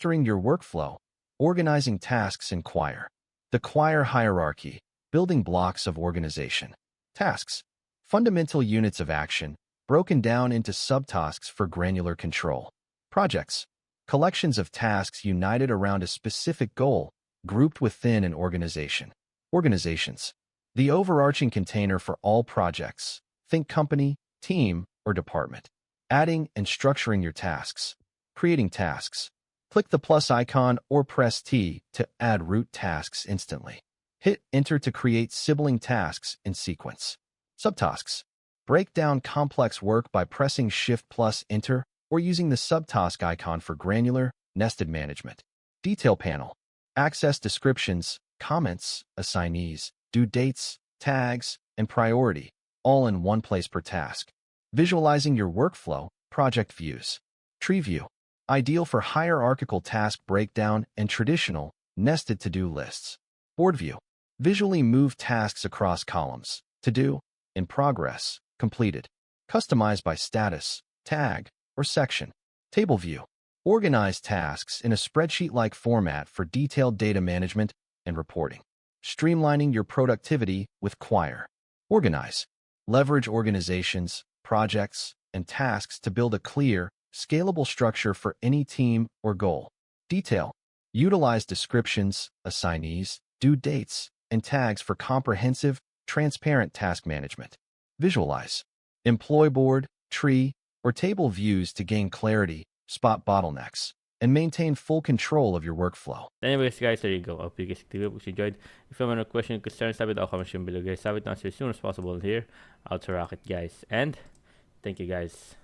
During your workflow, organizing tasks in Quire. The Quire hierarchy, building blocks of organization. Tasks, fundamental units of action, broken down into subtasks for granular control. Projects, collections of tasks united around a specific goal, grouped within an organization. Organizations, the overarching container for all projects. Think company, team, or department. Adding and structuring your tasks. Creating tasks. Click the plus icon or press T to add root tasks instantly. Hit Enter to create sibling tasks in sequence. Subtasks. Break down complex work by pressing Shift plus Enter or using the subtask icon for granular, nested management. Detail panel. Access descriptions, comments, assignees, due dates, tags, and priority, all in one place per task. Visualizing your workflow, project views. Tree view. Ideal for hierarchical task breakdown and traditional, nested to-do lists. Board view. Visually move tasks across columns. To-do, in progress, completed. Customized by status, tag, or section. Table view. Organize tasks in a spreadsheet-like format for detailed data management and reporting. Streamlining your productivity with Quire. Organize. Leverage organizations, projects, and tasks to build a clear, scalable structure for any team or goal. Detail. Utilize descriptions, assignees, due dates, and tags for comprehensive, transparent task management. Visualize. Employ board, tree, or table views to gain clarity, spot bottlenecks, and maintain full control of your workflow. Anyways, guys, there you go. I hope you guys enjoyed. If you have any question, concerns, have it down comment below, guys. Have it answered as soon as possible here. Out to rocket, guys. And thank you, guys.